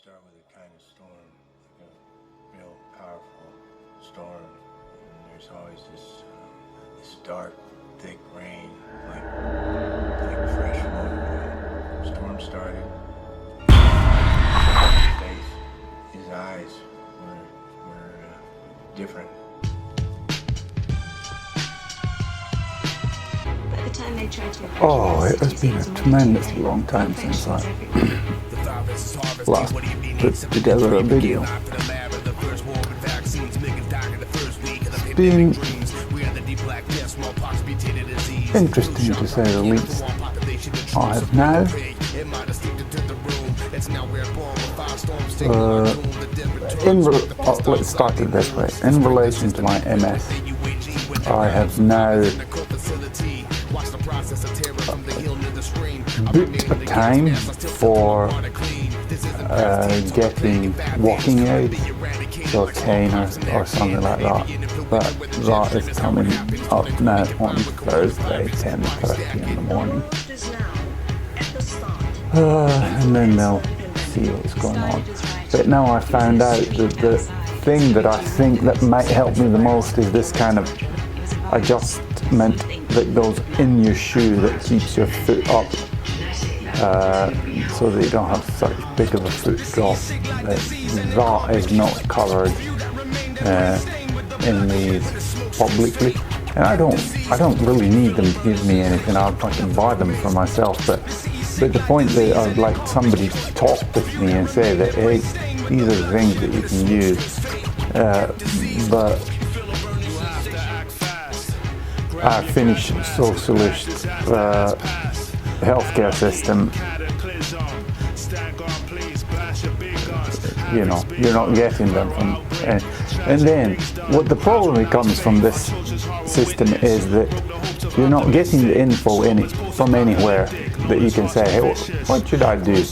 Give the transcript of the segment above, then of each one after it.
start with a kind of storm, like a real powerful storm. And there's always this dark, thick rain, like fresh water. Storm started. His face, his eyes were different. Oh, it has been a tremendously long time since I last put together a video. It's been interesting to say the least. I have now let's start it this way. In relation to my MS, I have now booked a time for getting walking aids, so a cane or something like that. But that is coming up now on Thursday, 10:30 in the morning. And then they'll see what's going on. But now I found out that the thing that I think that might help me the most is this kind of adjustment that goes in your shoe that keeps your foot up, so that you don't have such big of a foot drop. That is not covered in these publicly, and I don't really need them to give me anything. I can buy them for myself, but the point that I'd like somebody to talk with me and say that, hey, these are the things that you can use, but our Finnish socialist healthcare system, you know, you're not getting them from. And then what the problem becomes from this system is that you're not getting the info from anywhere that you can say, hey, what should I do?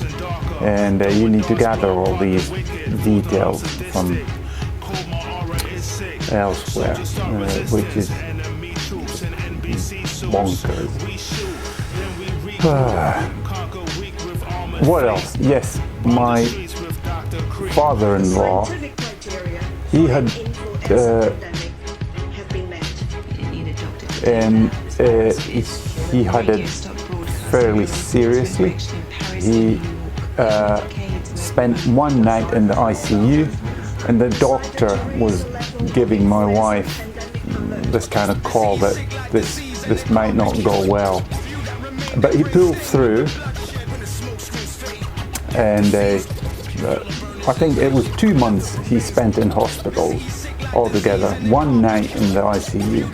And you need to gather all these details from elsewhere, which is bonkers. What else? Yes, my father-in-law, he had he had it fairly seriously. He spent one night in the ICU, and the doctor was giving my wife this kind of call that this might not go well. But he pulled through, and I think it was 2 months he spent in hospital altogether, one night in the ICU.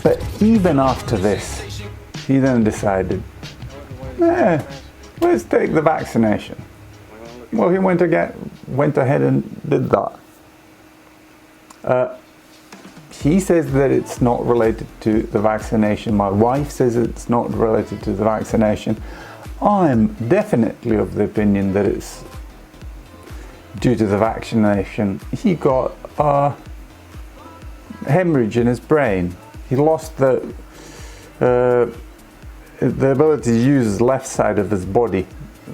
But even after this, he then decided, let's take the vaccination. Well, he went ahead and did that. He says that it's not related to the vaccination. My wife says it's not related to the vaccination. I'm definitely of the opinion that it's due to the vaccination. He got a hemorrhage in his brain. He lost the ability to use his left side of his body,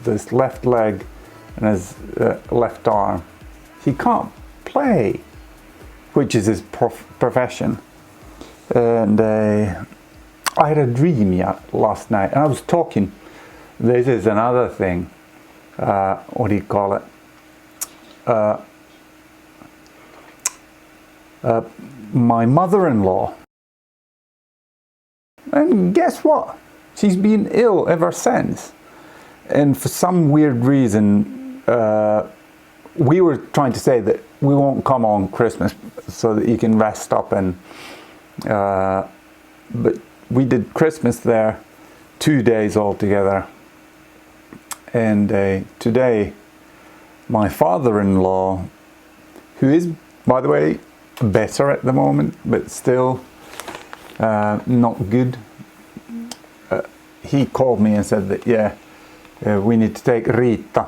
his left leg and his left arm. He can't play, which is his profession. And I had a dream last night, and I was talking. This is another thing. What do you call it? My mother-in-law. And guess what? She's been ill ever since. And for some weird reason, we were trying to say that we won't come on Christmas so that you can rest up, and but we did Christmas there 2 days altogether. And today, my father-in-law, who is, by the way, better at the moment, but still not good, he called me and said that, we need to take Rita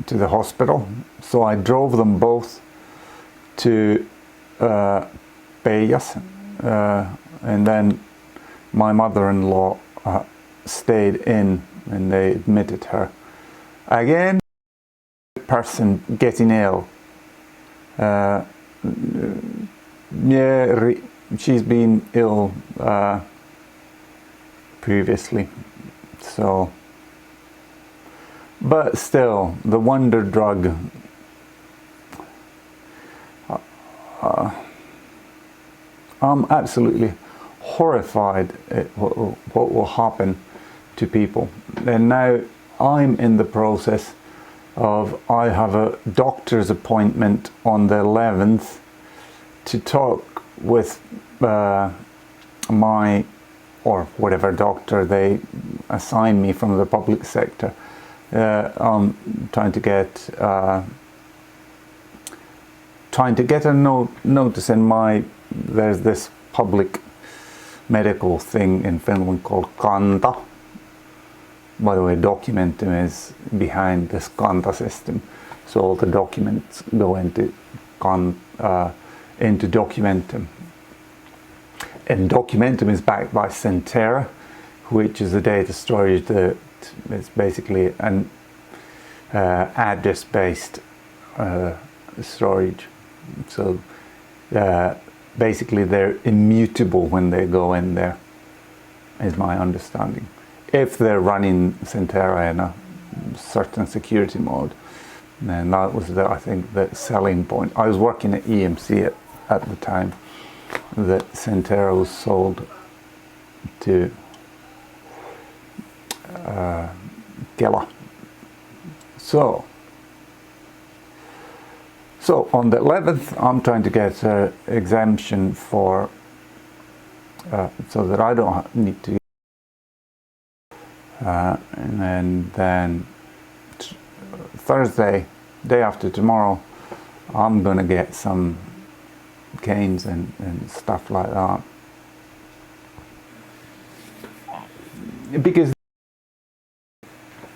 to the hospital. So I drove them both to Peijas, and then my mother-in-law stayed in and they admitted her. Again, person getting ill. She's been ill previously, so, but still, the wonder drug, I'm absolutely horrified at what will happen to people. And now I'm in the process of, I have a doctor's appointment on the 11th to talk with my, or whatever doctor they assign me from the public sector. I'm trying to get a notice in my, there's this public medical thing in Finland called Kanta. By the way, Documentum is behind this Kanta system, so all the documents go into Documentum. And Documentum is backed by Centera, which is a data storage that is basically an address-based storage. So basically they're immutable when they go in there, is my understanding. If they're running Centera in a certain security mode. And that was, I think, the selling point. I was working at EMC at the time that Centera was sold to Kela. So on the 11th, I'm trying to get an exemption for, so that I don't need to. And then Thursday, day after tomorrow, I'm gonna get some canes and stuff like that. Because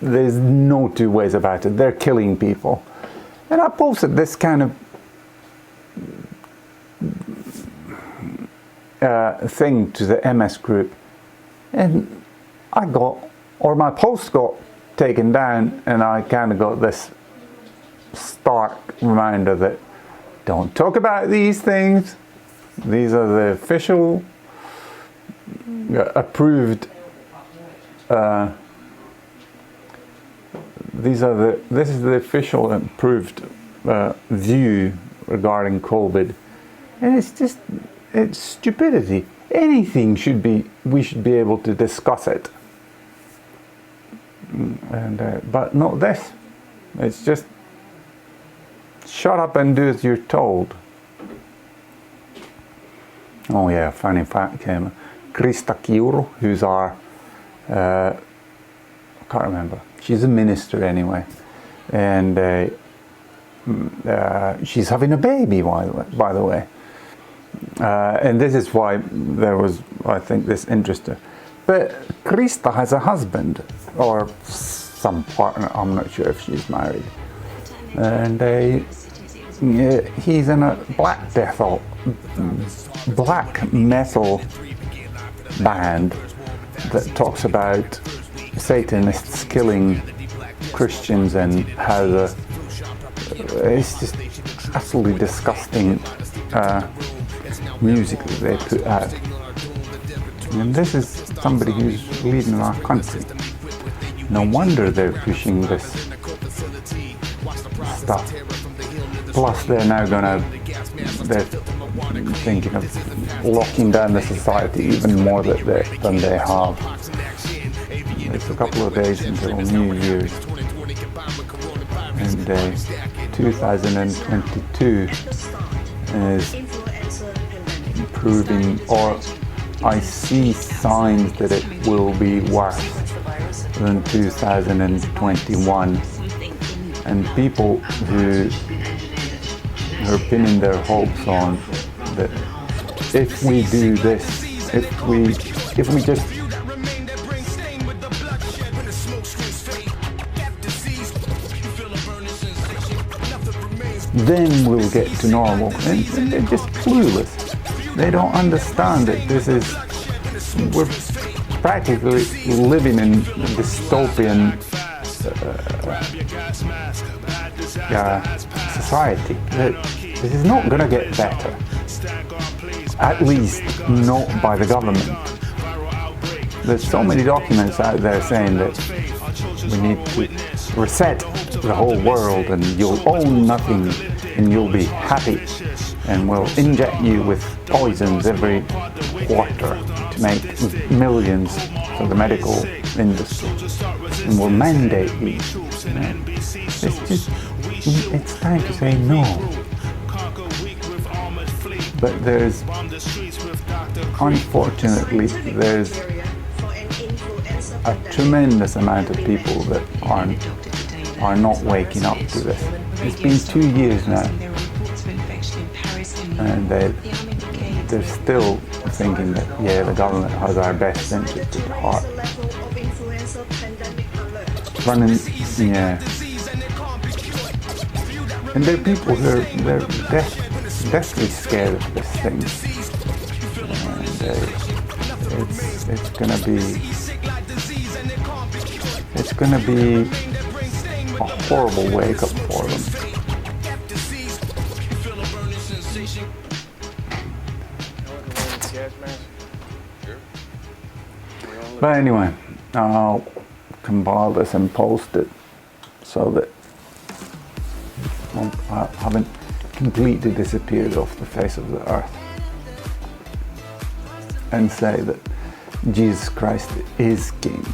there's no two ways about it. They're killing people. And I posted this kind of thing to the MS group, and my post got taken down, and I kind of got this stark reminder that don't talk about these things. These are the official approved this is the official approved view regarding COVID, and it's stupidity. Anything we should be able to discuss it, and but not this. It's just shut up and do as you're told. Oh yeah, funny fact came. Krista Kiuru, who's our I can't remember. She's a minister anyway, and she's having a baby, by the way. And this is why there was, I think, this interest. But Krista has a husband or some partner. I'm not sure if she's married, and he's in a black metal band that talks about Satanists killing Christians and how it's just absolutely disgusting music that they put out. And this is somebody who's leading our country. No wonder they're pushing this stuff. Plus they're now they're thinking of locking down the society even more than they have. It's a couple of days until New Year's, and 2022 is proving, or I see signs that it will be worse than 2021, and people who are pinning their hopes on that if we do this, if we just then we'll get to normal, and they're just clueless. They don't understand that practically living in dystopian society. This is not going to get better, at least not by the government. There's so many documents out there saying that we need to reset the whole world and you'll own nothing and you'll be happy, and we'll inject you with poisons every quarter to make millions for the medical industry, and we'll mandate you. It's time to say no. But unfortunately, there's a tremendous amount of people that are not waking up to this. It's been 2 years now, and they're still thinking that, yeah, the government has our best interest at heart. And there are people who are deathly scared of this thing. And it's gonna be a horrible wake up for them. But anyway, I'll compile this and post it so that I haven't completely disappeared off the face of the earth, and say that Jesus Christ is King.